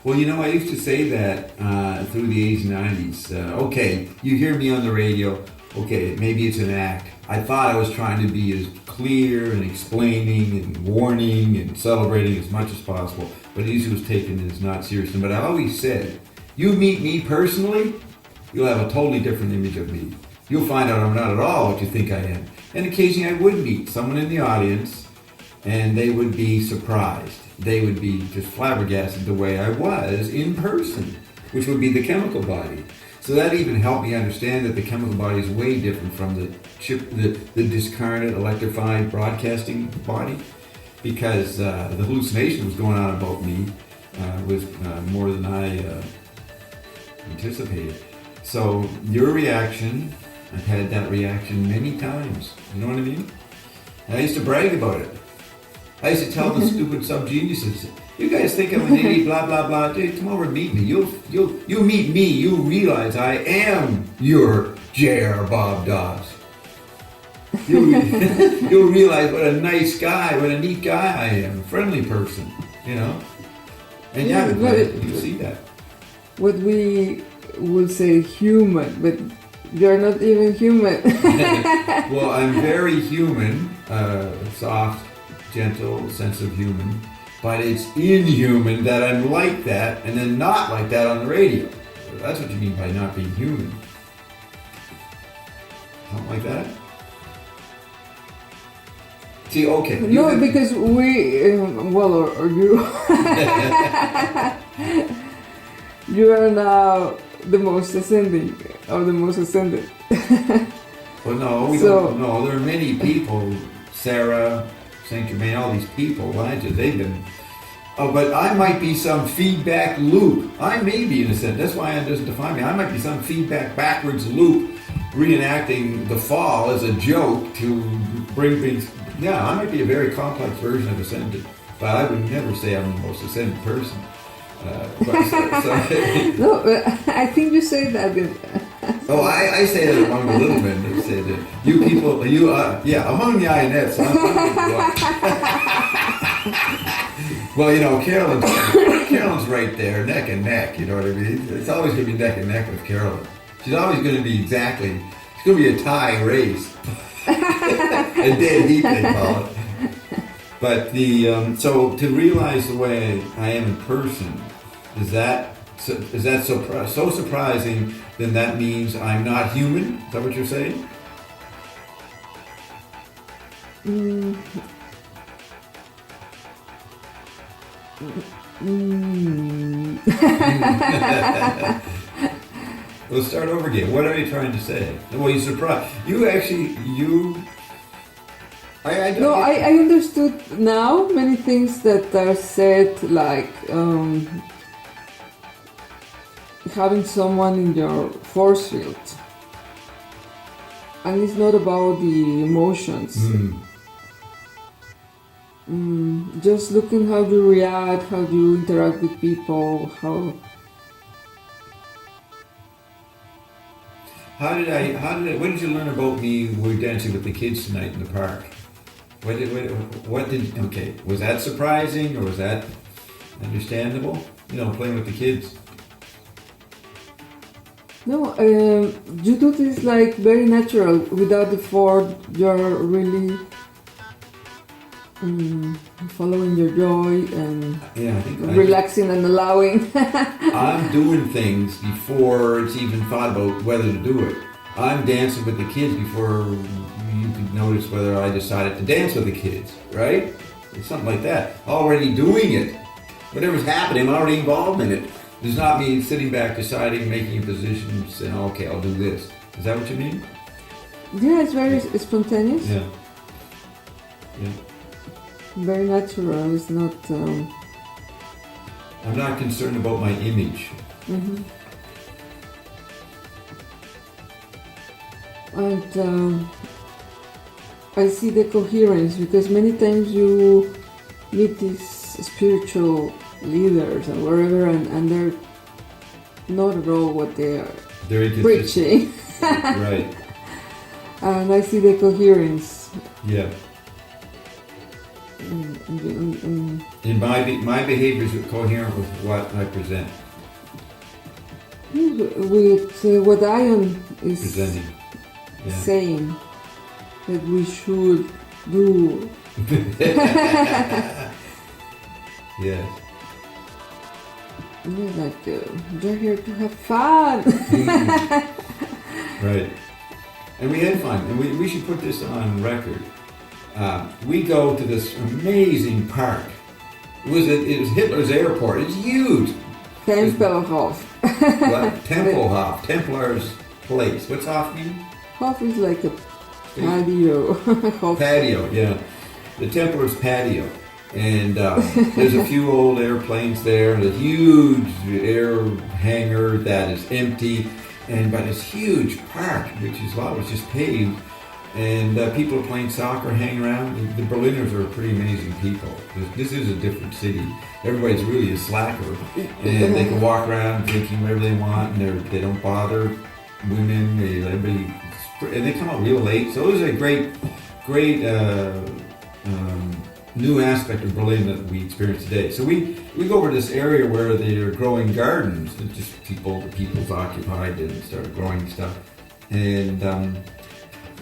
Well, I used to say that through the 80s and 90s. Okay, you hear me on the radio. Okay, maybe it's an act. I thought I was trying to be as clear and explaining and warning and celebrating as much as possible, but it usually was taken as not serious. But I always said, you meet me personally, you'll have a totally different image of me. You'll find out I'm not at all what you think I am. And occasionally I would meet someone in the audience and they would be surprised. They would be just flabbergasted the way I was in person, which would be the chemical body. So that even helped me understand that the chemical body is way different from the discarnate, electrified broadcasting body, because the hallucination was going on about me was more than I anticipated. So your reaction, I've had that reaction many times. You know what I mean? And I used to brag about it. I used to tell the stupid sub-geniuses, you guys think I'm an idiot, blah, blah, blah. Dude, come over and meet me. You meet me, you realize I am your J.R. Bob Dobbs. You'll realize what a nice guy, what a neat guy I am, a friendly person, And you see that. What we will say human, but you're not even human. Well, I'm very human, soft, gentle, sense of human, but it's inhuman that I'm like that and then not like that on the radio. That's what you mean by not being human. Something like that? See, okay. No, because we, or you, you are now the most ascending, or the most ascended. Well, no, we don't know. There are many people, Sarah, Saint Germain, all these people, Elijah, they've been. But I might be some feedback loop. I may be in a sense. That's why it doesn't define me. I might be some feedback backwards loop, reenacting the fall as a joke to bring things. Yeah, I might be a very complex version of ascended, but I would never say I'm the most ascended person. No, I think you say that. Oh, I say that among the little men. They say that you people, among the INFs. Well, Carolyn's right there, neck and neck. You know what I mean? It's always going to be neck and neck with Carolyn. She's always going to be it's going to be a tie race. A dead heat, they call it. But so to realize the way I am in person, is that so surprising? Then that means I'm not human. Is that what you're saying? We'll start over again. What are you trying to say? Well, you surprised. I understood now many things that are said, like having someone in your force field. And it's not about the emotions. Just looking how you react, how you interact with people, what did you learn about me when we were dancing with the kids tonight in the park? Was that surprising or was that understandable? Playing with the kids. No, you do this like very natural, without effort. You're really following your joy and relaxing and allowing. I'm doing things before it's even thought about whether to do it. I'm dancing with the kids before you can notice whether I decided to dance with the kids, right? It's something like that. Already doing it. Whatever's happening, I'm already involved in it. It's not me sitting back deciding, making a position, saying, okay, I'll do this. Is that what you mean? Yeah, it's very spontaneous. Yeah. Very natural. It's not... I'm not concerned about my image. Mm-hmm. And I see the coherence, because many times you meet these spiritual leaders and wherever, and they're not at all what they are preaching. Right. And I see the coherence. Yeah. And my behavior is coherent with what I present, With what Ion is presenting. Yeah. saying that we should do. Yes. Yeah, like you're here to have fun. Right. And we had fun, and we should put this on record. We go to this amazing park. It was Hitler's airport. It's huge. Tempelhof. What? Tempelhof, Templar's place. What's Hof mean? Hof is like a patio. Hof. Patio, yeah. The Templar's patio. And there's a few old airplanes there, and a huge air hangar that is empty, but this huge park, which is a lot was just paved, and people are playing soccer, hanging around. The Berliners are pretty amazing people. This is a different city. Everybody's really a slacker, and they can walk around drinking whatever they want, and they don't bother women. And they come out real late. So it was a great new aspect of Berlin that we experience today. So we go over to this area where they're growing gardens. That just the people's occupied and started growing stuff. And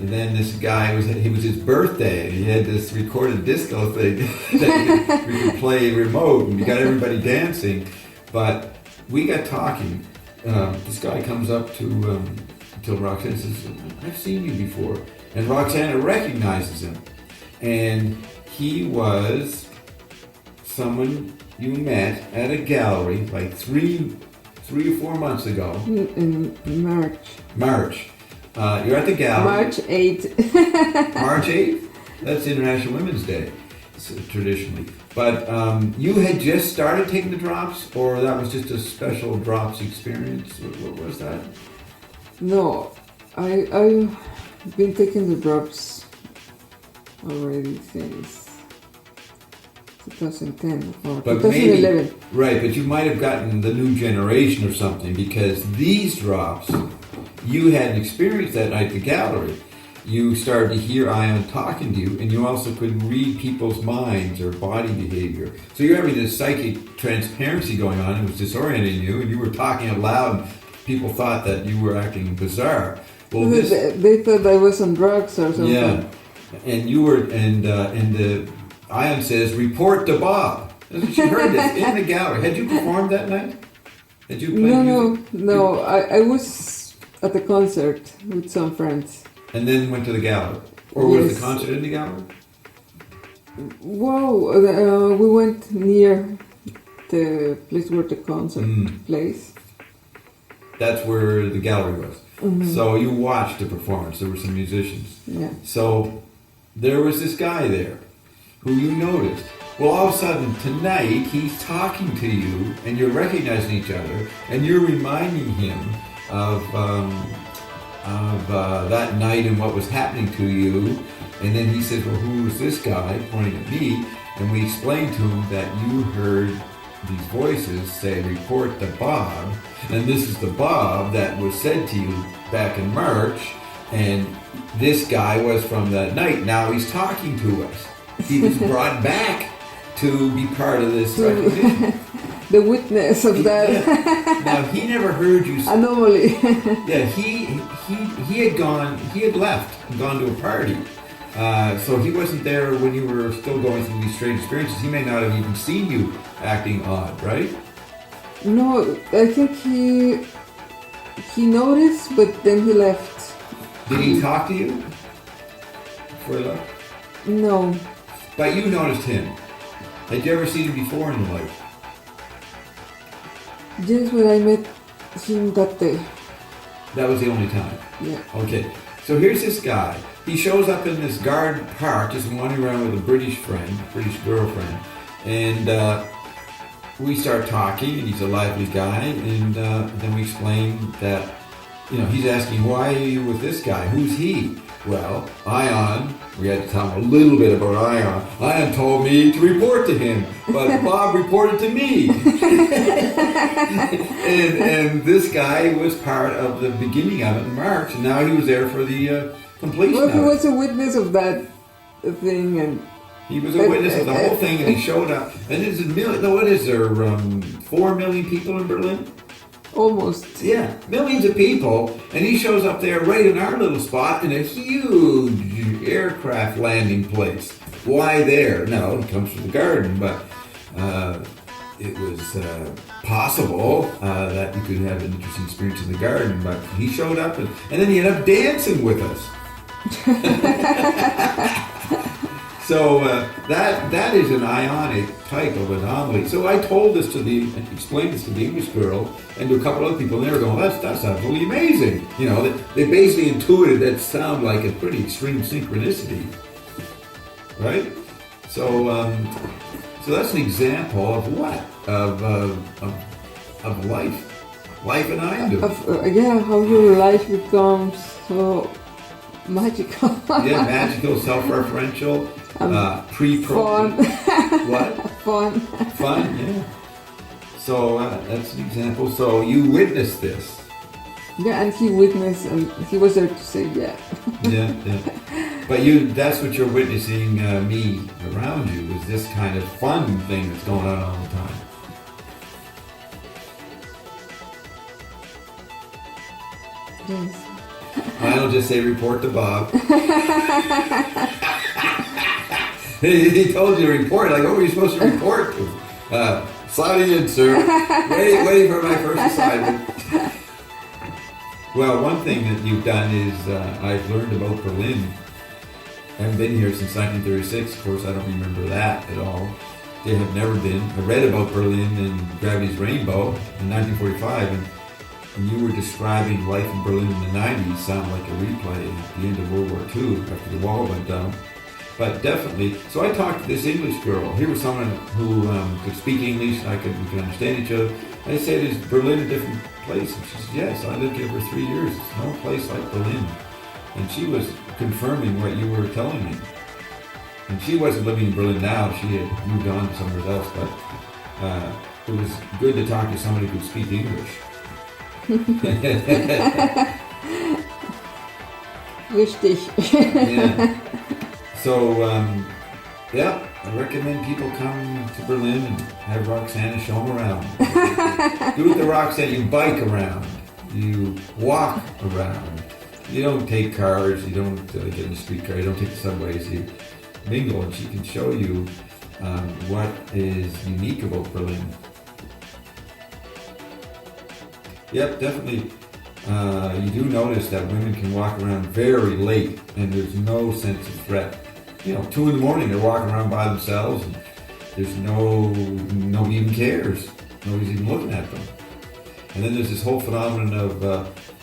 then this guy it was his birthday. He had this recorded disco thing that we could play remote, and we got everybody dancing. But we got talking. This guy comes up to Roxanne and says, "I've seen you before," and Roxanne recognizes him, and he was someone you met at a gallery like three or 4 months ago. In March. March. You're at the gallery. March 8th. March 8th? That's International Women's Day, traditionally. But you had just started taking the drops, or that was just a special drops experience? What was that? No, I've been taking the drops already since 2010 or But 2011. maybe, right, but you might have gotten the new generation or something, because these drops, you hadn't experienced that night at the gallery. You started to hear Ion talking to you, and you also could read people's minds or body behavior. So you're having this psychic transparency going on. It was disorienting you, and you were talking out loud, and people thought that you were acting bizarre. Well, They thought I was on drugs or something. yeah, and you were, and the Ion says, "Report to Bob." She heard this in the gallery. Had you performed that night? Had you played music? No. I was at the concert with some friends. And then went to the gallery? Or was Yes. the concert in the gallery? Wow, we went near the place where the concert place. That's where the gallery was. Mm-hmm. So you watched the performance. There were some musicians. Yeah. So there was this guy there who you noticed. Well, all of a sudden, tonight, he's talking to you, and you're recognizing each other, and you're reminding him of that night and what was happening to you. And then he said, "Well, who is this guy?" pointing at me. And we explained to him that you heard these voices say, "Report to Bob." And this is the Bob that was said to you back in March. And this guy was from that night. Now he's talking to us. He was brought back to be part of this recognition. The witness of that Now he never heard you. anomaly. Yeah, he had left and gone to a party. So he wasn't there when you were still going through these strange experiences. He may not have even seen you acting odd, right? No, I think he noticed, but then he left. Did he talk to you before he left? No, But you noticed him. Had you ever seen him before in your life? just when I met him that day. That was the only time. Yeah. Okay, so here's this guy. He shows up in this garden park, just wandering around with a British girlfriend, and we start talking, and he's a lively guy, and then we explain that, he's asking, "Why are you with this guy? Who's he?" Well, Ion, we had to tell him a little bit about Ion. Ion told me to report to him, but Bob reported to me. and this guy was part of the beginning of it in March, and now he was there for the completion Well, he of it. was a witness of that thing, and He was a witness of the whole thing, and he showed up. And there's a million. No, what is there? 4 million people in Berlin. Almost. Yeah, millions of people, and he shows up there right in our little spot in a huge aircraft landing place. Why there? No, he comes from the garden, but it was possible that you could have an interesting experience in the garden. But he showed up, and then he ended up dancing with us. So that is an ionic type of anomaly. So I explained this to the English girl and to a couple other people, and they were going, that's absolutely amazing. You know, they basically intuited that sound like a pretty extreme synchronicity, right? So that's an example of what? Of life in Eindu. How your life becomes so magical. Yeah, magical, self-referential. Pre-programmed. What? Fun, yeah. So that's an example. So you witnessed this. Yeah, and he witnessed, and he was there to say, yeah. Yeah. But that's what you're witnessing me around you, is this kind of fun thing that's going on all the time. Yes. I don't just say report to Bob. He told you to report. Like, what were you supposed to report to? Signing in, sir. Waiting for my first assignment. Well, one thing that you've done is I've learned about Berlin. I haven't been here since 1936. Of course, I don't remember that at all. They have never been. I read about Berlin in Gravity's Rainbow in 1945, and you were describing life in Berlin in the 90s sounded like a replay at the end of World War II after the wall went down. But definitely, so I talked to this English girl. Here was someone who could speak English, and we could understand each other. I said, is Berlin a different place? And she said, yes, I lived here for 3 years. It's no place like Berlin. And she was confirming what you were telling me. And she wasn't living in Berlin now. She had moved on to somewhere else. But it was good to talk to somebody who could speak English. Richtig. Yeah. So, I recommend people come to Berlin and have Roxana show them around. Do with the Roxana, you bike around, you walk around. You don't take cars, you don't get in the streetcar, you don't take the subways, you mingle, and she can show you what is unique about Berlin. Yep, definitely. You do notice that women can walk around very late and there's no sense of threat. 2 in the morning, they're walking around by themselves and there's nobody even cares. Nobody's even looking at them. And then there's this whole phenomenon of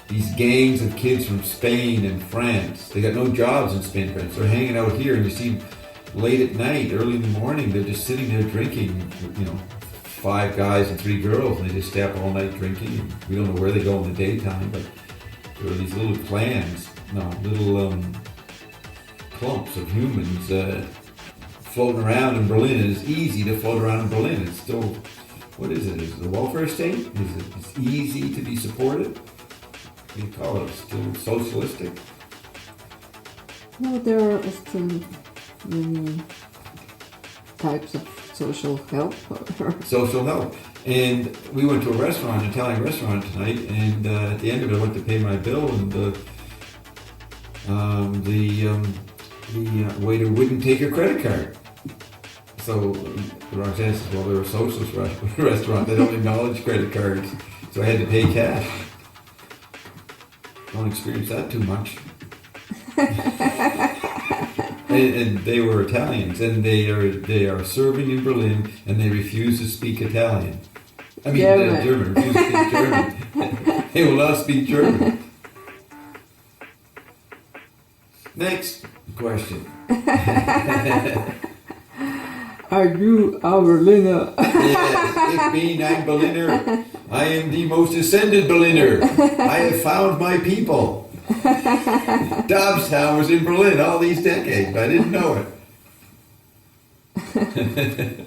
these gangs of kids from Spain and France. They got no jobs in Spain and France. They're hanging out here, and you see them late at night, early in the morning, they're just sitting there drinking, 5 guys and 3 girls, and they just stay up all night drinking. And we don't know where they go in the daytime, but there are these little clans, little clumps of humans floating around in Berlin. And it's easy to float around in Berlin. It's still, what is it? Is it a welfare state? It's easy to be supported? What do you call it? Still socialistic? No, there are still many types of social help. Social help. And we went to a restaurant, an Italian restaurant tonight, and at the end of it I went to pay my bill, and the waiter wouldn't take your credit card. So Roxanne says, well, they're a socialist restaurant, they don't acknowledge credit cards, so I had to pay cash. Don't experience that too much. And they were Italians, and they are serving in Berlin, and they refuse to speak Italian. I mean, German. Refuse to speak German. They will not speak German. Next question. Are you a Berliner? Yes, ich bin ein Berliner. I am the most ascended Berliner. I have found my people. Dobbstown was in Berlin all these decades. I didn't know it.